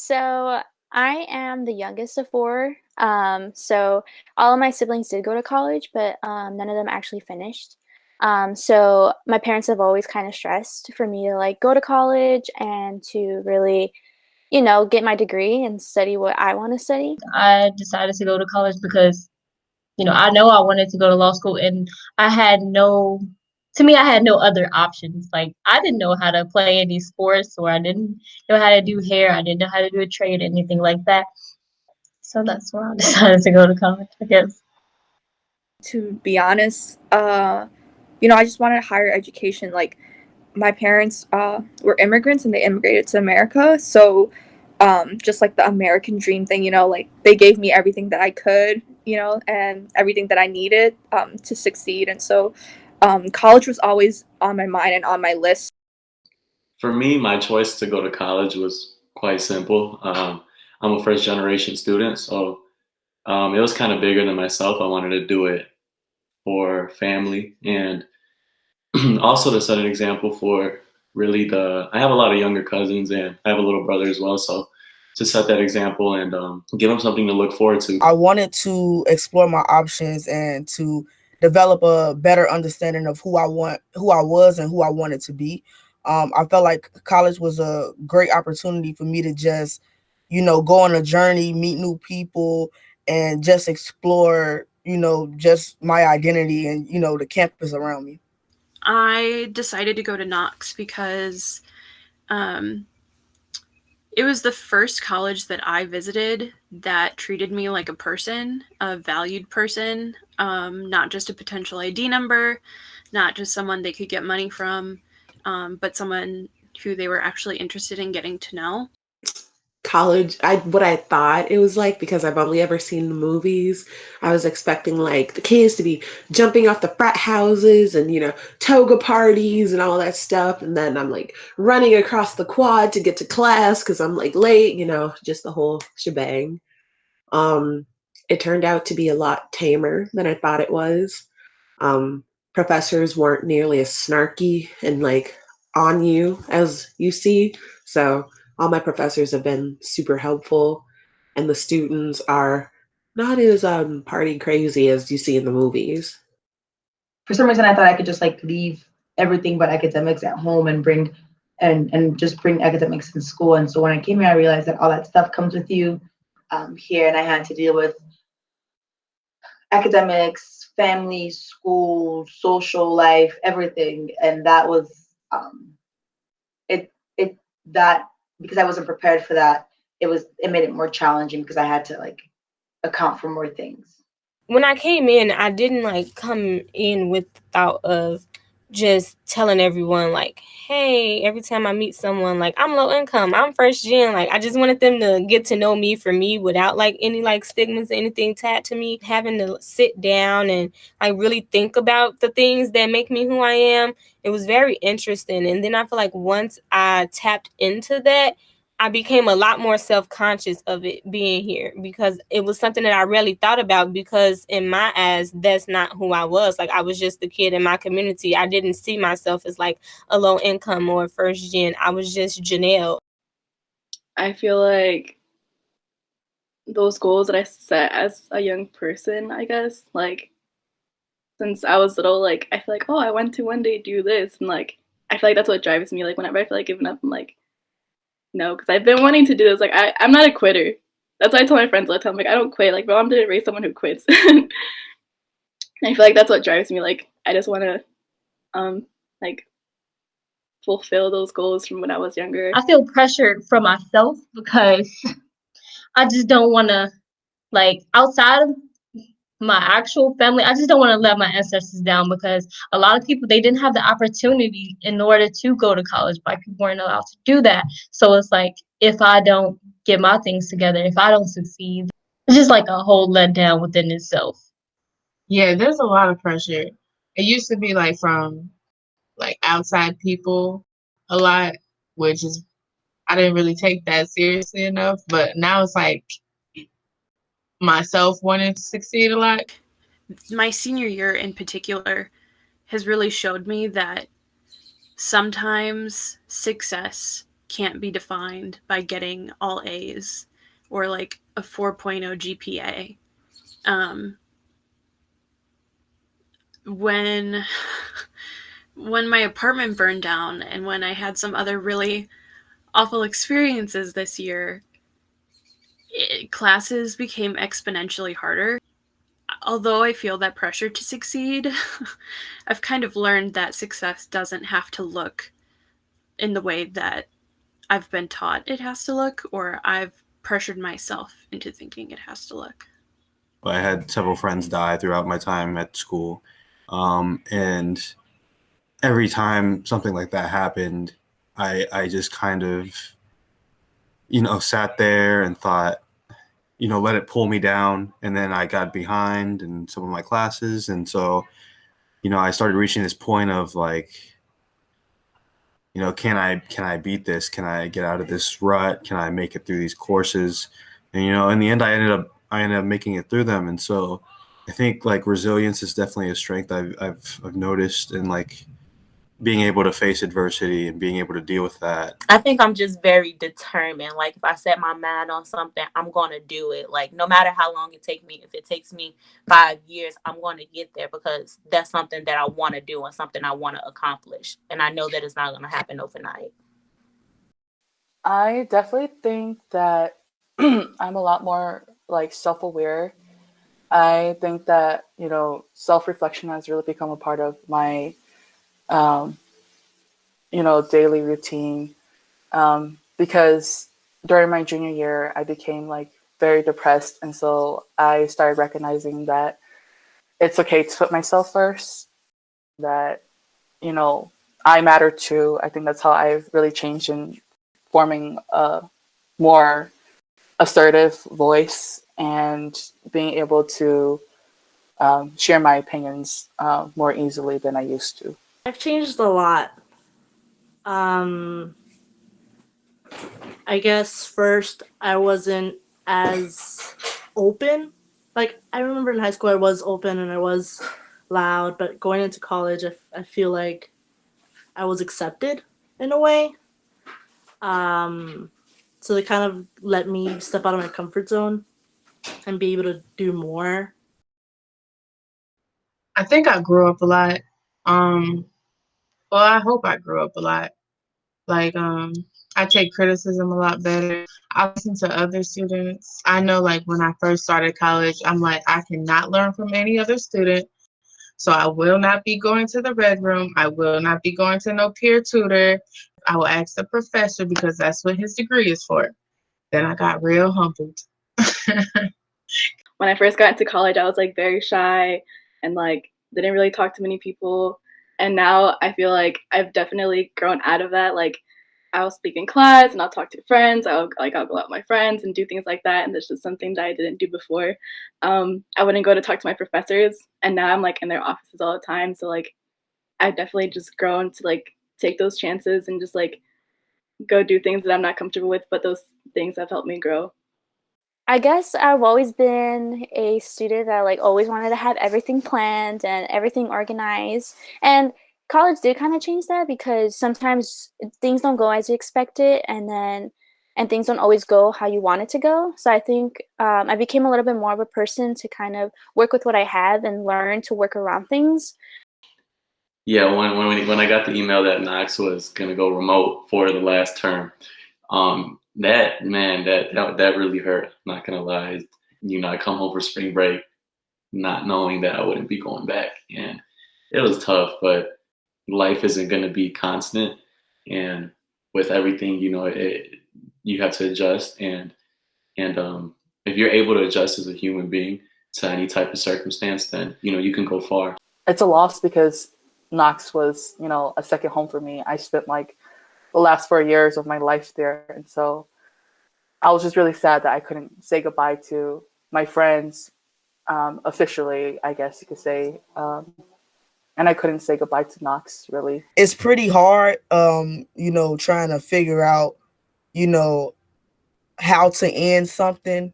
So I am the youngest of four. So all of my siblings did go to college, but none of them actually finished. So my parents have always kind of stressed for me to like go to college and to really, get my degree and study what I want to study. I decided to go to college because, I know I wanted to go to law school and I had no, to me, I had no other options. Like, I didn't know how to play any sports or I didn't know how to do hair. I didn't know how to do a trade, anything like that. So that's why I decided to go to college, I guess. To be honest, I just wanted higher education. Like my parents were immigrants and they immigrated to America, so just like the American dream thing, like they gave me everything that I could, and everything that I needed to succeed. And so college was always on my mind and on my list. For me, my choice to go to college was quite simple. I'm a first generation student, so it was kind of bigger than myself. I wanted to do it for family and also to set an example for really I have a lot of younger cousins and I have a little brother as well. So to set that example and give them something to look forward to. I wanted to explore my options and to develop a better understanding of who I was, and who I wanted to be. I felt like college was a great opportunity for me to just, go on a journey, meet new people, and just explore, just my identity and, the campus around me. I decided to go to Knox because it was the first college that I visited that treated me like a person, a valued person, not just a potential ID number, not just someone they could get money from, but someone who they were actually interested in getting to know. College, what I thought it was like, because I've only ever seen the movies. I was expecting like the kids to be jumping off the frat houses and toga parties and all that stuff, and then I'm like running across the quad to get to class because I'm like late, just the whole shebang. um it turned out to be a lot tamer than I thought it was. Professors weren't nearly as snarky and like on you as you see. So all my professors have been super helpful, and the students are not as party crazy as you see in the movies. For some reason I thought I could just like leave everything but academics at home and bring and just bring academics in school. And so when I came here, I realized that all that stuff comes with you here, and I had to deal with academics, family, school, social life, everything. And that was it that because I wasn't prepared for that, it made it more challenging because I had to like account for more things. When I came in, I didn't like come in with the thought of just telling everyone like, hey, every time I meet someone, like, I'm low income, I'm first gen. Like, I just wanted them to get to know me for me without like any like stigmas or anything tied to me. Having to sit down and like really think about the things that make me who I am, it was very interesting. And then I feel like once I tapped into that, I became a lot more self-conscious of it being here, because it was something that I rarely thought about, because in my eyes, that's not who I was. Like, I was just the kid in my community. I didn't see myself as like a low income or a first gen. I was just Janelle. I feel like those goals that I set as a young person, I guess, like since I was little, like I feel like, oh, I want to one day do this, and like I feel like that's what drives me. Like whenever I feel like giving up, I'm like, no, because I've been wanting to do this. Like I'm not a quitter. That's why I tell my friends all the time, like I don't quit. Like my mom didn't raise someone who quits. And I feel like that's what drives me. Like I just want to, like fulfill those goals from when I was younger. I feel pressured for myself because I just don't want to, like, outside of my actual family, I just don't want to let my ancestors down, because a lot of people, they didn't have the opportunity in order to go to college. Black people weren't allowed to do that. So it's like, if I don't get my things together, if I don't succeed, it's just like a whole letdown within itself. Yeah, there's a lot of pressure. It used to be like from like outside people a lot, which is I didn't really take that seriously enough. But now it's like myself wanting to succeed a lot. My senior year in particular has really showed me that sometimes success can't be defined by getting all A's or like a 4.0 GPA. When my apartment burned down and when I had some other really awful experiences this year, classes became exponentially harder. Although I feel that pressure to succeed, I've kind of learned that success doesn't have to look in the way that I've been taught it has to look, or I've pressured myself into thinking it has to look. I had several friends die throughout my time at school. And every time something like that happened, I just kind of, sat there and thought, let it pull me down. And then I got behind in some of my classes. And so, I started reaching this point of like, can I beat this? Can I get out of this rut? Can I make it through these courses? And, in the end, I ended up making it through them. And so I think like resilience is definitely a strength I've noticed, and like being able to face adversity and being able to deal with that. I think I'm just very determined. Like if I set my mind on something, I'm going to do it. Like no matter how long it takes me, if it takes me 5 years, I'm going to get there because that's something that I want to do and something I want to accomplish. And I know that it's not going to happen overnight. I definitely think that I'm a lot more like self-aware. I think that, self-reflection has really become a part of my daily routine, because during my junior year, I became like very depressed. And so I started recognizing that it's okay to put myself first, that, I matter too. I think that's how I've really changed in forming a more assertive voice and being able to share my opinions more easily than I used to. I've changed a lot. I guess first I wasn't as open. Like I remember in high school I was open and I was loud, but going into college I feel like I was accepted in a way. So they kind of let me step out of my comfort zone and be able to do more. I think I grew up a lot. Well, I hope I grew up a lot. Like, I take criticism a lot better. I listen to other students. I know, like, when I first started college, I'm like, I cannot learn from any other student. So I will not be going to the red room. I will not be going to no peer tutor. I will ask the professor because that's what his degree is for. Then I got real humbled. When I first got into college, I was like very shy and like didn't really talk to many people. And now I feel like I've definitely grown out of that. Like I'll speak in class and I'll talk to friends. I'll go out with my friends and do things like that. And this is something that I didn't do before. I wouldn't go to talk to my professors, and now I'm like in their offices all the time. So like I've definitely just grown to like take those chances and just like go do things that I'm not comfortable with, but those things have helped me grow. I guess I've always been a student that like always wanted to have everything planned and everything organized. And college did kind of change that because sometimes things don't go as you expected, and things don't always go how you want it to go. So I think I became a little bit more of a person to kind of work with what I have and learn to work around things. Yeah, when I got the email that Knox was gonna go remote for the last term, that really hurt. I'm not gonna lie. I come home for spring break, not knowing that I wouldn't be going back, and it was tough. But life isn't gonna be constant, and with everything, you have to adjust. And if you're able to adjust as a human being to any type of circumstance, then you can go far. It's a loss because Knox was, a second home for me. I spent like the last 4 years of my life there. And so I was just really sad that I couldn't say goodbye to my friends officially, I guess you could say. And I couldn't say goodbye to Knox, really. It's pretty hard, trying to figure out, how to end something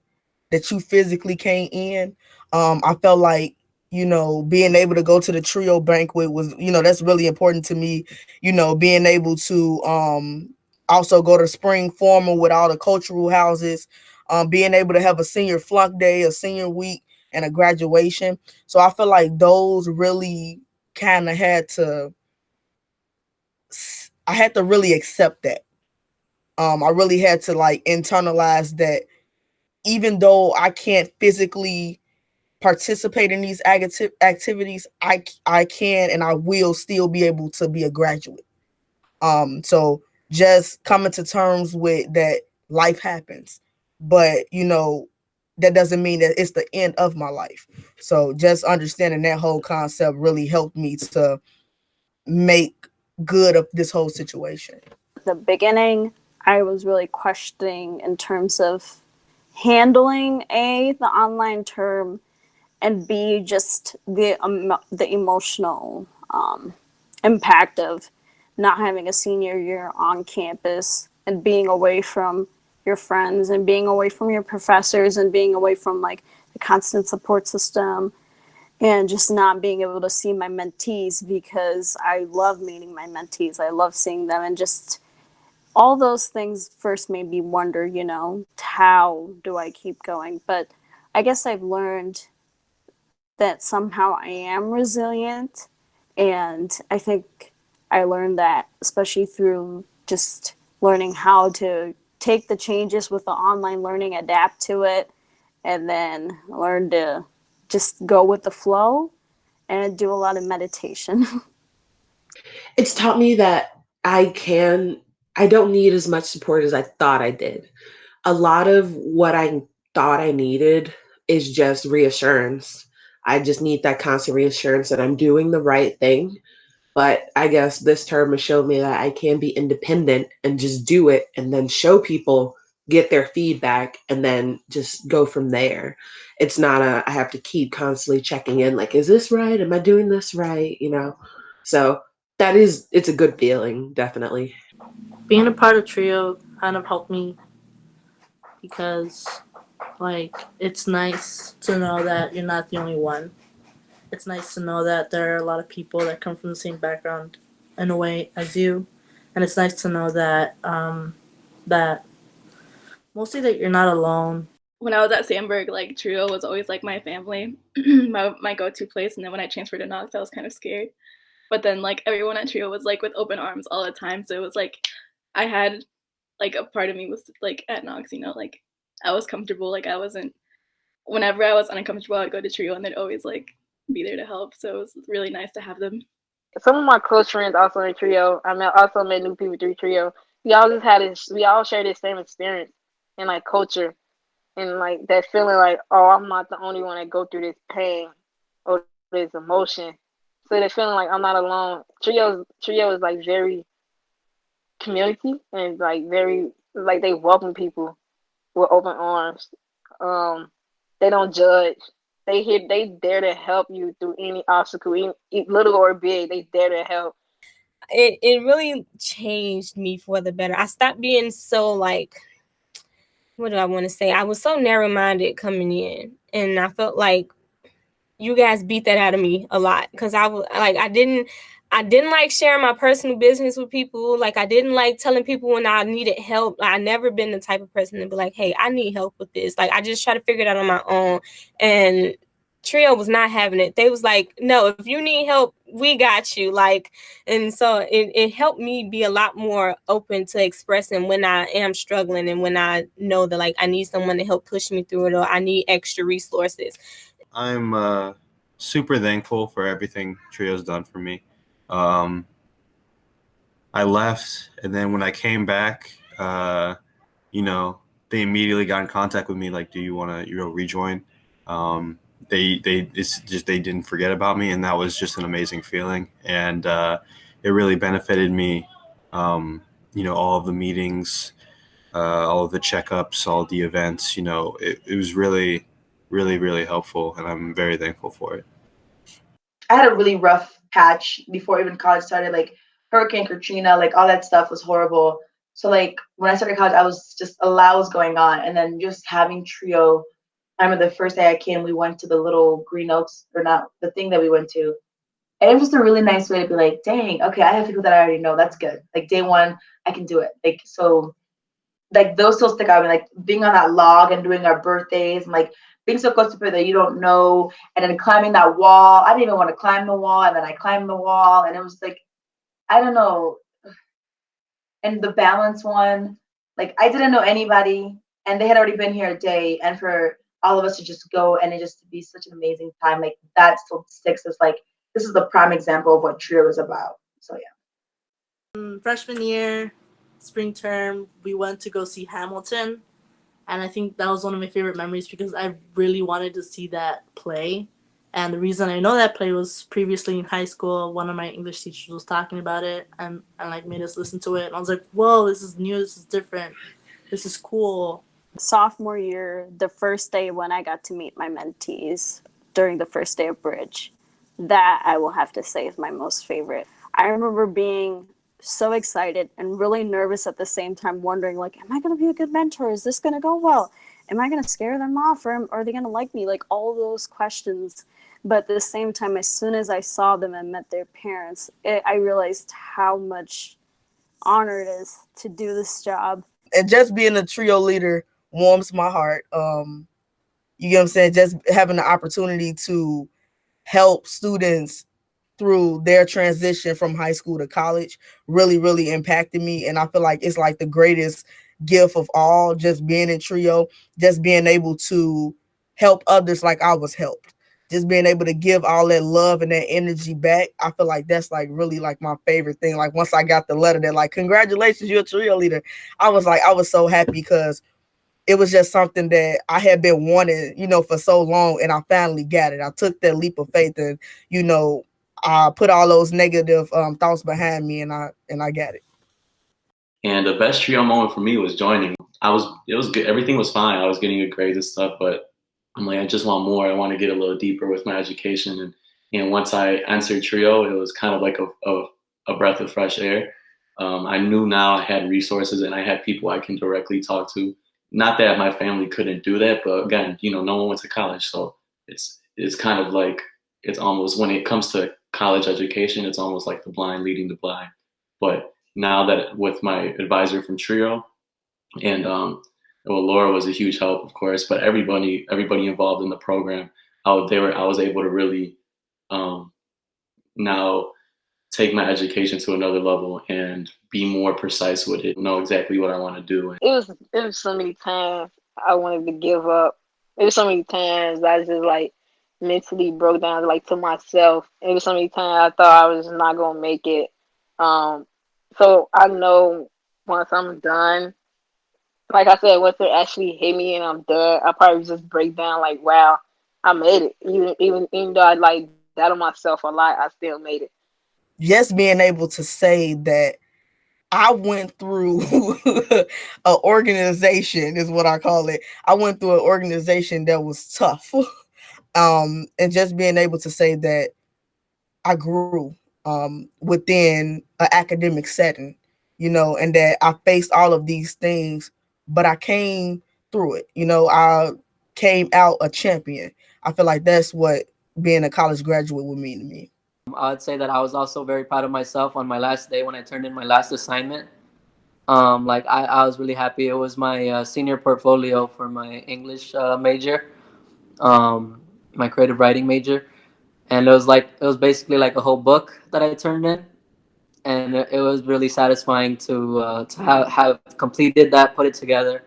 that you physically can't end. I felt like, being able to go to the trio banquet was, that's really important to me, being able to also go to spring formal with all the cultural houses, being able to have a senior flunk day, a senior week, and a graduation. So I feel like those really kind of I had to really accept that. I really had to like internalize that even though I can't physically participate in these activities, I can and I will still be able to be a graduate. So just coming to terms with that life happens, but that doesn't mean that it's the end of my life. So just understanding that whole concept really helped me to make good of this whole situation. The beginning, I was really questioning in terms of handling the online term, and B, just the emotional impact of not having a senior year on campus and being away from your friends and being away from your professors and being away from like the constant support system, and just not being able to see my mentees, because I love meeting my mentees. I love seeing them, and just all those things first made me wonder, how do I keep going? But I guess I've learned that somehow I am resilient. And I think I learned that especially through just learning how to take the changes with the online learning, adapt to it, and then learn to just go with the flow and do a lot of meditation. It's taught me that I don't need as much support as I thought I did. A lot of what I thought I needed is just reassurance. I just need that constant reassurance that I'm doing the right thing. But I guess this term has showed me that I can be independent and just do it and then show people, get their feedback, and then just go from there. It's not I have to keep constantly checking in, like, is this right? Am I doing this right? So it's a good feeling, definitely. Being a part of Trio kind of helped me because, like, it's nice to know that you're not the only one. It's nice to know that there are a lot of people that come from the same background in a way as you, and it's nice to know that that mostly that you're not alone. When I was at Sandberg, like Trio was always like my family, my go-to place. And then when I transferred to Knox, I was kind of scared. But then like everyone at Trio was like with open arms all the time. So it was like I had like a part of me was like at Knox, like I was comfortable. Like I wasn't. Whenever I was uncomfortable, I'd go to Trio, and they'd always like be there to help. So it was really nice to have them. Some of my close friends also in Trio. Also met new people through Trio. We all share this same experience and like culture, and like that feeling like, oh, I'm not the only one that go through this pain or this emotion. So that feeling like I'm not alone. Trio is like very community and like very like they welcome people with open arms. They don't judge. They dare to help you through any obstacle, even little or big. They dare to help. It really changed me for the better. I stopped being so like, what do I want to say? I was so narrow-minded coming in, and I felt like you guys beat that out of me a lot, because I didn't like sharing my personal business with people. Like I didn't like telling people when I needed help. I never been the type of person to be like, hey, I need help with this. Like I just try to figure it out on my own. And Trio was not having it. They was like, no, if you need help, we got you. Like, and so it helped me be a lot more open to expressing when I am struggling, and when I know that like I need someone to help push me through it, or I need extra resources. I'm super thankful for everything Trio's done for me. I left, and then when I came back, they immediately got in contact with me, like, do you want to rejoin? They didn't forget about me, and that was just an amazing feeling. And it really benefited me. All of the meetings, all of the checkups, all the events. It was really, really, really helpful, and I'm very thankful for it. I had a really rough patch before even college started, like Hurricane Katrina, like all that stuff was horrible. So like when I started college, I was just a lot was going on, and then just having Trio. I remember the first day I came, we went to the little Green Oaks, or not the thing that we went to, and it was just a really nice way to be like, dang, okay, I have people that I already know. That's good. Like day one, I can do it. Like, so like those still stick out. I mean, like being on that log and doing our birthdays, and like being so close to people that you don't know, and then climbing that wall. I didn't even want to climb the wall, and then I climbed the wall, and it was like, I don't know. And the balance one, like I didn't know anybody, and they had already been here a day, and for all of us to just go and it just to be such an amazing time, like that still sticks as like this is the prime example of what Trio is about. So yeah. Freshman year, spring term, we went to go see Hamilton, and I think that was one of my favorite memories because I really wanted to see that play. And the reason I know that play was previously in high school, one of my English teachers was talking about it and like made us listen to it. And I was like, whoa, this is new, this is different, this is cool. Sophomore year, the first day when I got to meet my mentees during the first day of Bridge, that I will have to say is my most favorite. I remember being so excited and really nervous at the same time, wondering like, am I going to be a good mentor? Is this going to go well? Am I going to scare them off, or are they going to like me? Like all those questions. But at the same time, as soon as I saw them and met their parents, I realized how much honor it is to do this job. And just being a trio leader warms my heart. You get what I'm saying? Just having the opportunity to help students through their transition from high school to college really, really impacted me. And I feel like it's like the greatest gift of all, just being in trio, just being able to help others like I was helped. Just being able to give all that love and that energy back. I feel like that's like really like my favorite thing. Like once I got the letter that like, congratulations, you're a trio leader. I was so happy because it was just something that I had been wanting, for so long, and I finally got it. I took that leap of faith, and I put all those negative thoughts behind me, and I got it. And the best trio moment for me was joining. It was good. Everything was fine. I was getting good grades and stuff, but I'm like, I just want more. I want to get a little deeper with my education. And once I entered trio, it was kind of like a breath of fresh air. I knew now I had resources and I had people I can directly talk to. Not that my family couldn't do that, but again, no one went to college, so it's kind of like it's almost when it comes to college education, it's almost like the blind leading the blind. But now that with my advisor from Trio, and Laura was a huge help, of course, but everybody involved in the program, I was able to really now take my education to another level and be more precise with it, know exactly what I want to do. It was so many times I wanted to give up. It was so many times I just like mentally broke down like to myself. It was so many times I thought I was just not gonna make it. So I know once I'm done, like I said, once it actually hit me and I'm done, I probably just break down like, wow, I made it. Even though I like doubted myself a lot, I still made it. Just being able to say that I went through an organization is what I call it. I went through an organization that was tough. And just being able to say that I grew within an academic setting, and that I faced all of these things, but I came through it. I came out a champion. I feel like that's what being a college graduate would mean to me. I would say that I was also very proud of myself on my last day when I turned in my last assignment. I was really happy. It was my senior portfolio for my English major, my creative writing major, and it was basically like a whole book that I turned in, and it was really satisfying to have completed that, put it together,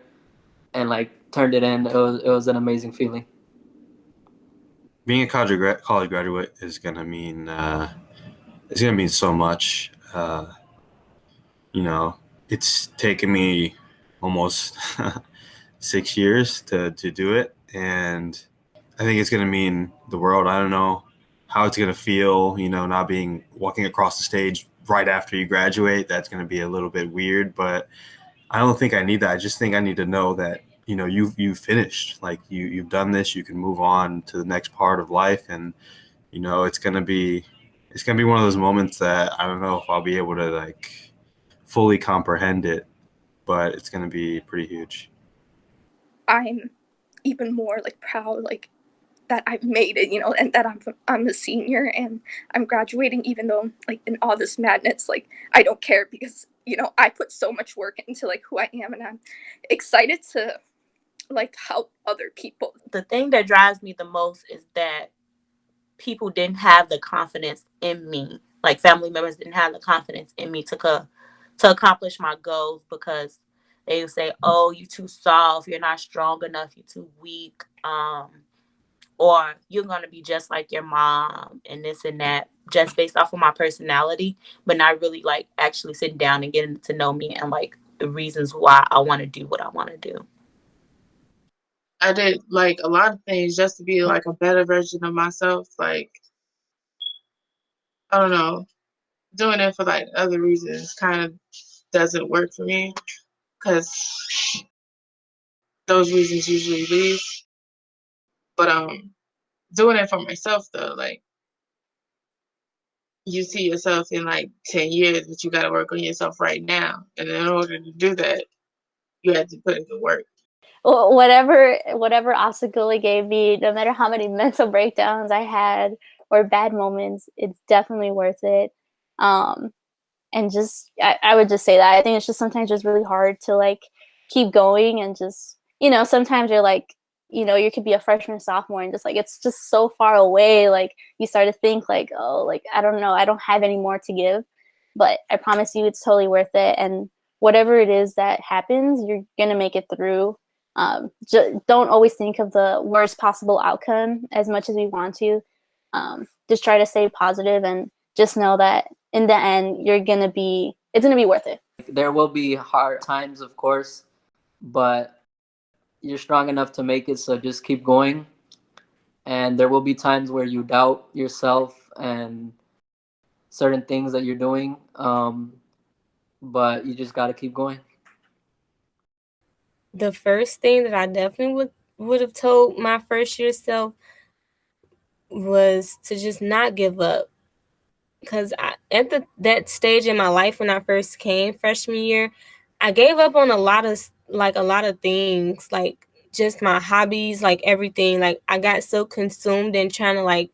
and like turned it in. It was an amazing feeling. Being a college graduate is gonna mean it's gonna mean so much. It's taken me almost 6 years to do it, and I think it's gonna mean the world. I don't know how it's gonna feel, not walking across the stage right after you graduate. That's gonna be a little bit weird, but I don't think I need that. I just think I need to know that you've finished. Like you've done this. You can move on to the next part of life, and it's gonna be one of those moments that I don't know if I'll be able to like fully comprehend it, but it's gonna be pretty huge. I'm even more like proud like that I've made it, and that I'm a senior and I'm graduating, even though like in all this madness, like I don't care because I put so much work into like who I am, and I'm excited to like help other people. The thing that drives me the most is that people didn't have the confidence in me. Like family members didn't have the confidence in me to accomplish my goals because they would say, "Oh, you're too soft. You're not strong enough. You're too weak." Or you're gonna be just like your mom and this and that, just based off of my personality, but not really like actually sitting down and getting to know me and like the reasons why I want to do what I want to do. I did like a lot of things just to be like a better version of myself. Like, I don't know, doing it for like other reasons kind of doesn't work for me because those reasons usually leave. But doing it for myself though, like you see yourself in like 10 years, but you got to work on yourself right now. And in order to do that, you have to put in the work. Well, whatever obstacle it gave me, no matter how many mental breakdowns I had or bad moments, it's definitely worth it. And just I would just say that I think it's just sometimes just really hard to like keep going and just sometimes you're like you could be a freshman sophomore and just like it's just so far away, like you start to think like, oh, like I don't know, I don't have any more to give, but I promise you it's totally worth it, and whatever it is that happens, you're gonna make it through. Don't always think of the worst possible outcome as much as we want to. Just try to stay positive and just know that in the end it's gonna be worth it. There will be hard times, of course, but you're strong enough to make it, so just keep going. And there will be times where you doubt yourself and certain things that you're doing, but you just got to keep going. The first thing that I definitely would have told my first year self was to just not give up. Because at that stage in my life when I first came freshman year, I gave up on a lot of things, like just my hobbies, like everything. Like I got so consumed in trying to like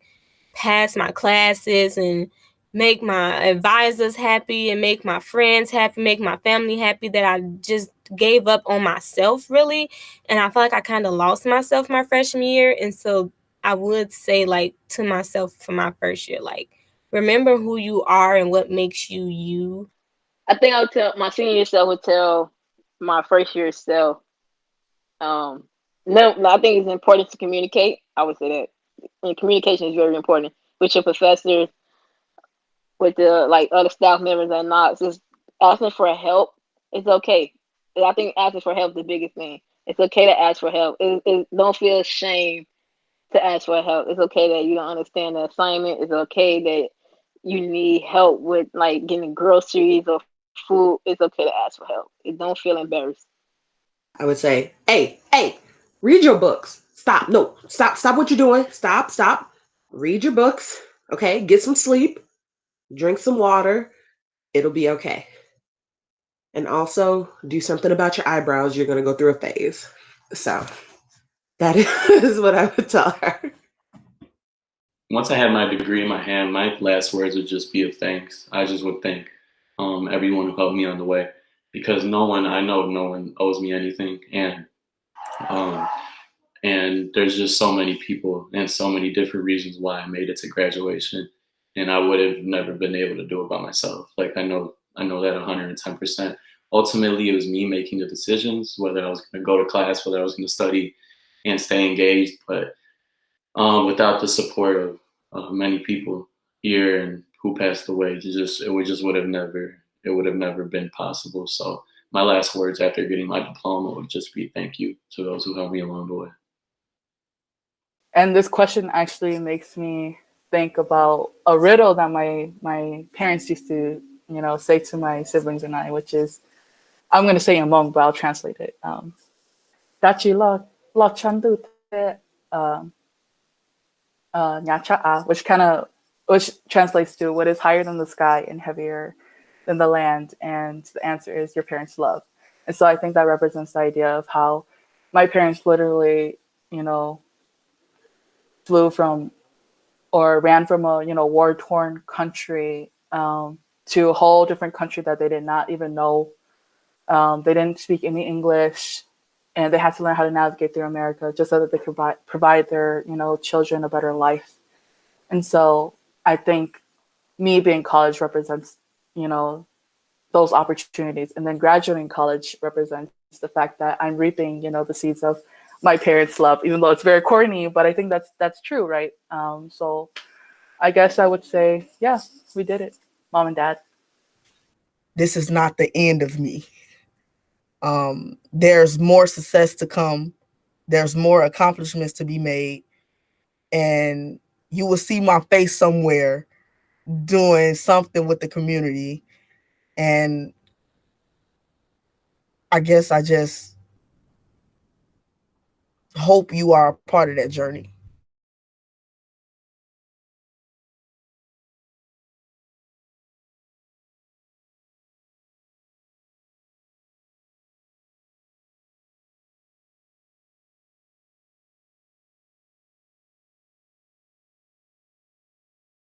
pass my classes and make my advisors happy and make my friends happy, make my family happy, that I just gave up on myself really. And I feel like I kind of lost myself my freshman year. And so I would say like to myself for my first year, like, remember who you are and what makes you you. I think I would tell my senior self would tell my first year self. No, I think it's important to communicate. I would say that, and communication is very important with your professors, with the like other staff members and not just asking for help. It's okay. I think asking for help is the biggest thing. It's okay to ask for help. Don't feel ashamed to ask for help. It's okay that you don't understand the assignment. It's okay that you need help with like getting groceries or food. It's okay to ask for help. Don't feel embarrassed. I would say, hey, read your books. Stop. No, stop what you're doing. Stop. Read your books. Okay. Get some sleep. Drink some water. It'll be okay. And also do something about your eyebrows. You're going to go through a phase. So that is what I would tell her. Once I had my degree in my hand, my last words would just be of thanks. I just would thank everyone who helped me on the way, because no one owes me anything, um, and there's just so many people and so many different reasons why I made it to graduation, and I would have never been able to do it by myself. Like I know that 110%. Ultimately, it was me making the decisions whether I was going to go to class, whether I was going to study, and stay engaged, but without the support of many people here and who passed away, it would have never been possible. So my last words after getting my diploma would just be thank you to those who helped me along the way. And this question actually makes me think about a riddle that my parents used to, say to my siblings and I, which is, I'm going to say in Hmong, but I'll translate it. Dachi lo chandu te nyacha, which translates to what is higher than the sky and heavier than the land, and the answer is your parents' love. And so I think that represents the idea of how my parents literally, flew from or ran from a war-torn country to a whole different country that they did not even know. They didn't speak any English, and they had to learn how to navigate through America just so that they could provide their, children a better life. And so I think me being college represents, those opportunities. And then graduating college represents the fact that I'm reaping, the seeds of my parents' love, even though it's very corny, but I think that's true, right? So I guess I would say, yeah, we did it, Mom and Dad. This is not the end of me. There's more success to come. There's more accomplishments to be made. And you will see my face somewhere doing something with the community. And I guess I just hope you are a part of that journey.